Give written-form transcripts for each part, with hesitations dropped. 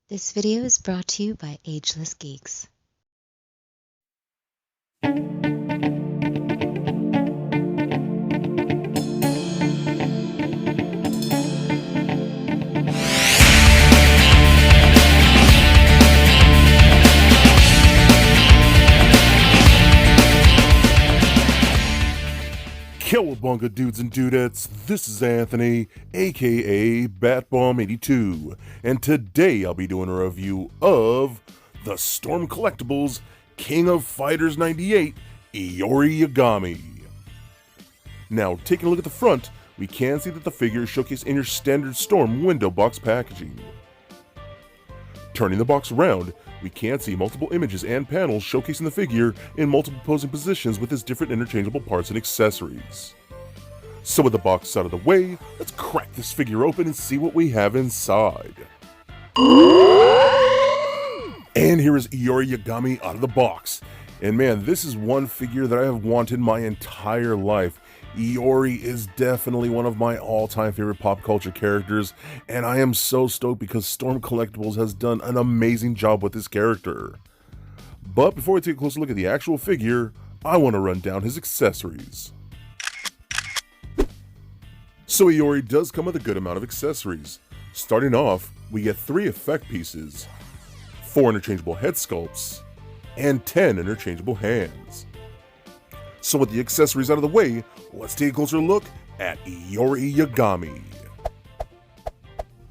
This video is brought to you by Ageless Geeks. Cowabunga dudes and dudettes, this is Anthony, aka Batbomb82, and today I'll be doing a review of the Storm Collectibles King of Fighters 98, Iori Yagami. Now, taking a look at the front, we can see that the figure is showcased in your standard Storm window box packaging. Turning the box around, we can see multiple images and panels showcasing the figure in multiple posing positions with its different interchangeable parts and accessories. So with the box out of the way, let's crack this figure open and see what we have inside. And here is Iori Yagami out of the box. And man, this is one figure that I have wanted my entire life. Iori is definitely one of my all-time favorite pop culture characters, and I am so stoked because Storm Collectibles has done an amazing job with this character. But before we take a closer look at the actual figure, I want to run down his accessories. So Iori does come with a good amount of accessories. Starting off, we get 3 effect pieces, 4 interchangeable head sculpts, and 10 interchangeable hands. So with the accessories out of the way, let's take a closer look at Iori Yagami.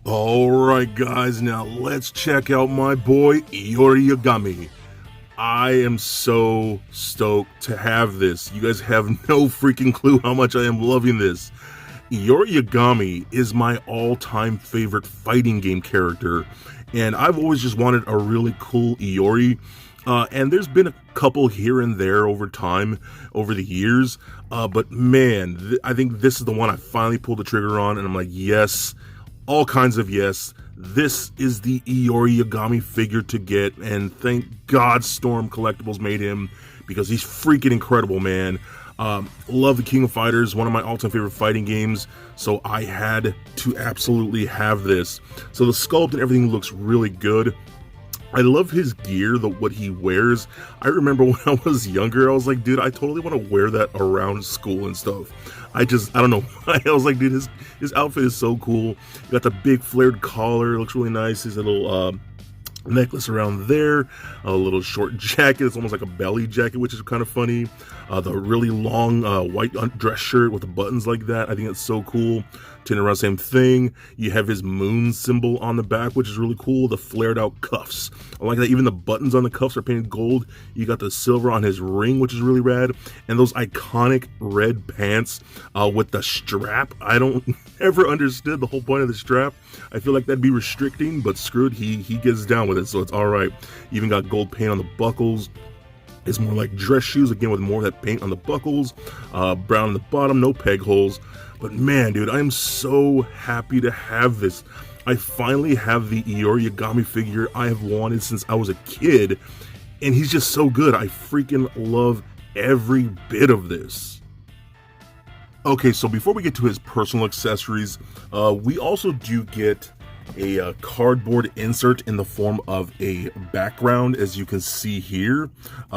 Alright guys, now let's check out my boy Iori Yagami. I am so stoked to have this. You guys have no freaking clue how much I am loving this. Iori Yagami is my all-time favorite fighting game character, and I've always just wanted a really cool Iori. And there's been a couple here and there over time, over the years, but man, I think this is the one I finally pulled the trigger on, and I'm like, yes, all kinds of yes, this is the Iori Yagami figure to get, and thank God Storm Collectibles made him, because he's freaking incredible, man. Love the King of Fighters, one of my all-time favorite fighting games, so I had to absolutely have this. So the sculpt and everything looks really good. I love his gear, what he wears. I remember when I was younger, I was like, dude, I totally want to wear that around school and stuff. I don't know why. I was like, dude, his outfit is so cool. He got the big flared collar, it looks really nice. His little necklace around there, a little short jacket. It's almost like a belly jacket, which is kind of funny. The really long white dress shirt with the buttons like that. I think it's so cool. Turning around, same thing. You have his moon symbol on the back, which is really cool. The flared out cuffs, I like that. Even the buttons on the cuffs are painted gold. You got the silver on his ring, which is really rad, and those iconic red pants with the strap. I don't ever understood the whole point of the strap. I feel like that'd be restricting, but screwed, he gets down with it, so it's all right. Even got gold paint on the buckles. It's more like dress shoes, again, with more of that paint on the buckles. Brown on the bottom, no peg holes. But man, dude, I'm so happy to have this. I finally have the Iori Yagami figure I have wanted since I was a kid, and he's just so good. I freaking love every bit of this. Okay, so before we get to his personal accessories, we also do get a cardboard insert in the form of a background, as you can see here.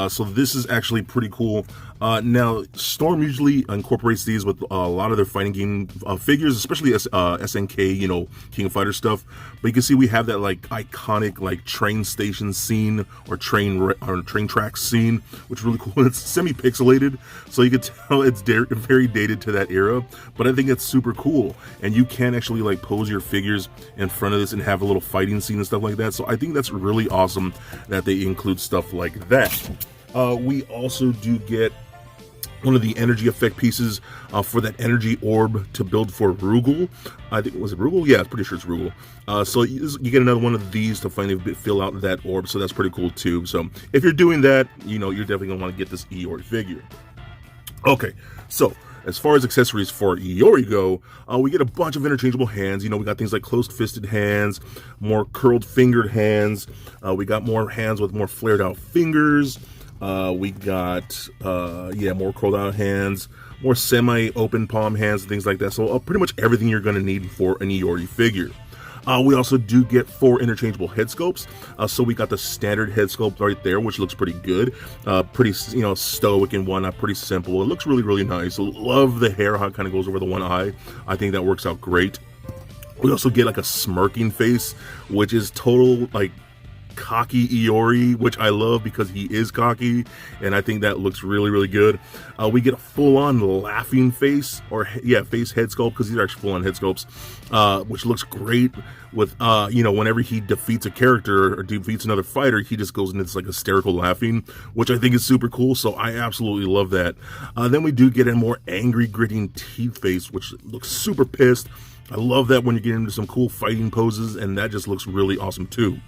So this is actually pretty cool. Now, Storm usually incorporates these with a lot of their fighting game figures, especially SNK, you know, King of Fighters stuff. But you can see we have that like iconic like train station scene or train track scene, which is really cool. It's semi-pixelated, so you can tell it's very dated to that era. But I think it's super cool, and you can actually like pose your figures in front of this and have a little fighting scene and stuff like that. So I think that's really awesome that they include stuff like that. We also do get one of the energy effect pieces for that energy orb to build for Rugal. I think, was it Rugal? Yeah, I'm pretty sure it's Rugal. So you get another one of these to finally fill out that orb, so that's pretty cool too. So if you're doing that, you know, you're definitely gonna want to get this Iori figure. Okay, so as far as accessories for Iori go, we get a bunch of interchangeable hands. You know, we got things like closed-fisted hands, more curled-fingered hands. We got more hands with more flared-out fingers. We got, more curled out hands, more semi-open palm hands, and things like that. So pretty much everything you're going to need for an Iori figure. We also do get 4 interchangeable head sculpts. So we got the standard head sculpt right there, which looks pretty good. Pretty, stoic and whatnot, pretty simple. It looks really, really nice. Love the hair, how it kind of goes over the one eye. I think that works out great. We also get like a smirking face, which is total like cocky Iori, which I love because he is cocky, and I think that looks really, really good. We get a full-on laughing face, or face head sculpt, because these are actually full-on head sculpts, which looks great with, whenever he defeats a character or defeats another fighter, he just goes into this like hysterical laughing, which I think is super cool, so I absolutely love that. Then we do get a more angry, gritting teeth face, which looks super pissed. I love that when you get into some cool fighting poses, and that just looks really awesome too.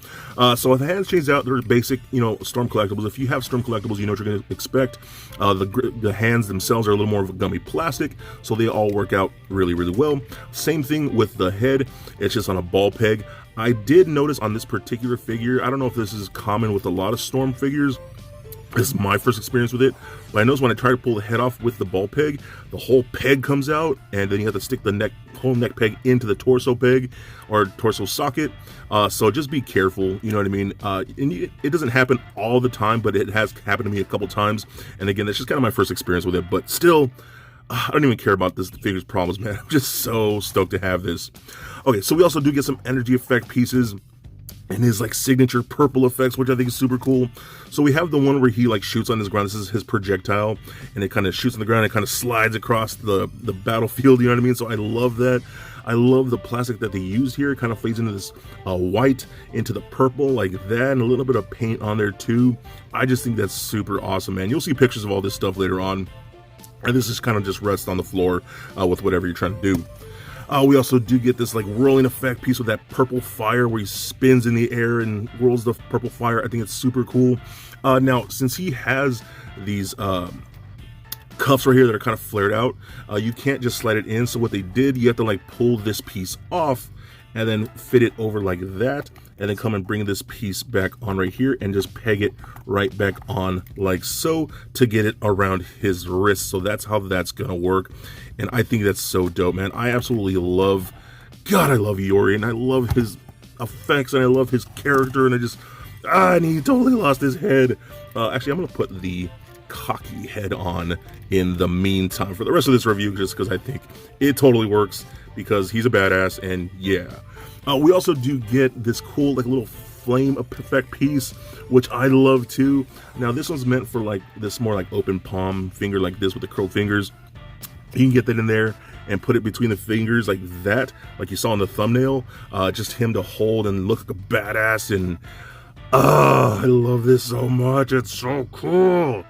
So the hands change out, they're basic, Storm collectibles. If you have Storm collectibles, you know what you're going to expect. The hands themselves are a little more of a gummy plastic, so they all work out really, really well. Same thing with the head, it's just on a ball peg. I did notice on this particular figure, I don't know if this is common with a lot of Storm figures, this is my first experience with it, but I noticed when I try to pull the head off with the ball peg, the whole peg comes out, and then you have to stick the whole neck peg into the torso peg or torso socket. So just be careful, you know what I mean? And it doesn't happen all the time, but it has happened to me a couple times. And again, that's just kind of my first experience with it, but still, I don't even care about this figure's problems, man. I'm just so stoked to have this. Okay, so we also do get some energy effect pieces and his like signature purple effects, which I think is super cool. So we have the one where he like shoots on his ground. This is his projectile, and it kind of shoots on the ground and kind of slides across the battlefield, you know what I mean? So I love that. I love the plastic that they used here. It kind of fades into this white, into the purple like that, and a little bit of paint on there too. I just think that's super awesome, man. You'll see pictures of all this stuff later on, and this is kind of just rests on the floor with whatever you're trying to do. We also do get this like whirling effect piece with that purple fire where he spins in the air and whirls the purple fire. I think it's super cool. Now, since he has these cuffs right here that are kind of flared out, you can't just slide it in. So what they did, you have to like pull this piece off and then fit it over like that, and then come and bring this piece back on right here and just peg it right back on like so to get it around his wrist. So that's how that's gonna work, and I think that's so dope, man. I absolutely love, God, I love Iori, and I love his effects, and I love his character, and and he totally lost his head. Actually, I'm gonna put the cocky head on in the meantime for the rest of this review, just because I think it totally works, because he's a badass. And yeah, we also do get this cool like little flame effect piece, which I love too. Now this one's meant for like this more like open palm finger like this with the curled fingers. You can get that in there and put it between the fingers like that, like you saw in the thumbnail, just him to hold and look like a badass. And I love this so much. It's so cool.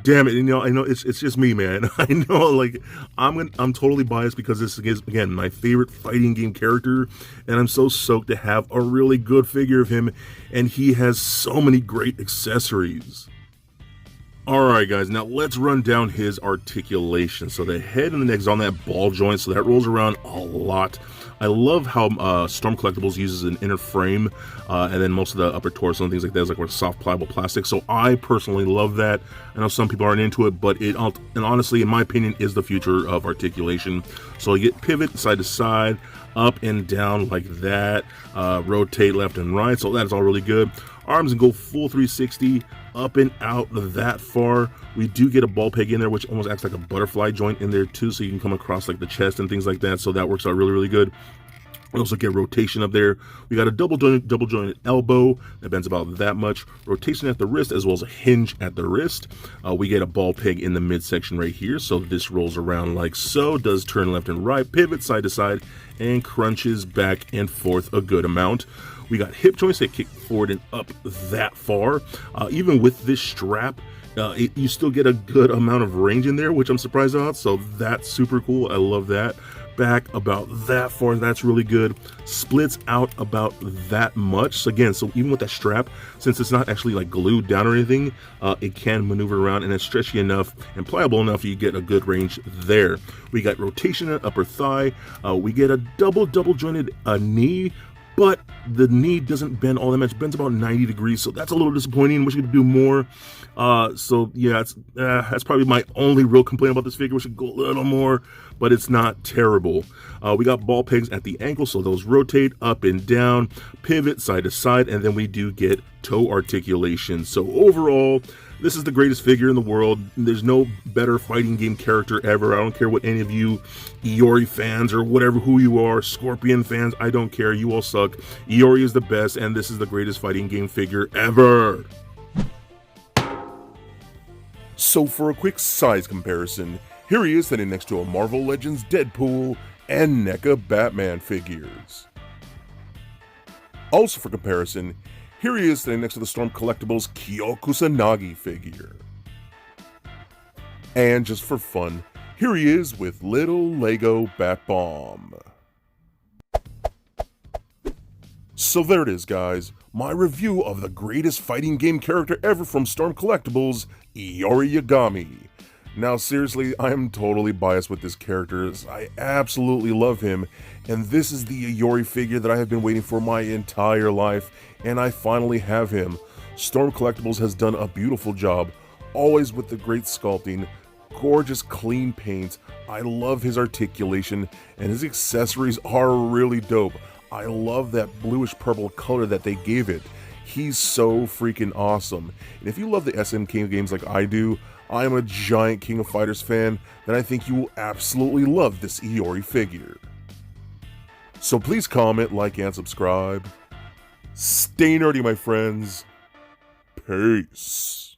Damn it, I know it's just me, man. I know, like, I'm totally biased because this is, again, my favorite fighting game character, and I'm so stoked to have a really good figure of him, and he has so many great accessories. Alright guys, now let's run down his articulation. So the head and the neck is on that ball joint, so that rolls around a lot. I love how Storm Collectibles uses an inner frame, and then most of the upper torso and things like that is like with soft pliable plastic. So I personally love that. I know some people aren't into it, but and honestly, in my opinion, is the future of articulation. So you get pivot side to side, up and down like that, rotate left and right. So that's all really good. Arms and go full 360, up and out that far. We do get a ball peg in there, which almost acts like a butterfly joint in there too, so you can come across like the chest and things like that. So that works out really, really good. We also get rotation up there. We got a double jointed elbow that bends about that much. Rotation at the wrist, as well as a hinge at the wrist. We get a ball peg in the midsection right here. So this rolls around like so, does turn left and right, pivot side to side, and crunches back and forth a good amount. We got hip joints that kick forward and up that far. Even with this strap, you still get a good amount of range in there, which I'm surprised about. So that's super cool. I love that. Back about that far, that's really good. Splits out about that much. So again, so even with that strap, since it's not actually like glued down or anything, it can maneuver around, and it's stretchy enough and pliable enough you get a good range there. We got rotation in upper thigh. We get a double jointed knee. but the knee doesn't bend all that much. It bends about 90 degrees, so that's a little disappointing. Wish we could do more. So yeah, that's probably my only real complaint about this figure. We should go a little more, but it's not terrible. We got ball pegs at the ankle, so those rotate up and down, pivot side to side, and then we do get toe articulation. So overall, this is the greatest figure in the world. There's no better fighting game character ever. I don't care what any of you Iori fans or whatever who you are, Scorpion fans, I don't care. You all suck. Iori is the best, and this is the greatest fighting game figure ever. So for a quick size comparison, here he is standing next to a Marvel Legends Deadpool and NECA Batman figures. Also for comparison, here he is standing next to the Storm Collectibles Kyokusanagi figure. And just for fun, here he is with little Lego Bat Bomb. So there it is, guys, my review of the greatest fighting game character ever from Storm Collectibles, Iori Yagami. Now seriously, I am totally biased with this character, as I absolutely love him, and this is the Iori figure that I have been waiting for my entire life, and I finally have him. Storm Collectibles has done a beautiful job, always with the great sculpting, gorgeous clean paint. I love his articulation, and his accessories are really dope. I love that bluish purple color that they gave it. He's so freaking awesome. And if you love the SNK games like I do, I am a giant King of Fighters fan, then I think you will absolutely love this Iori figure. So please comment, like, and subscribe. Stay nerdy, my friends. Peace.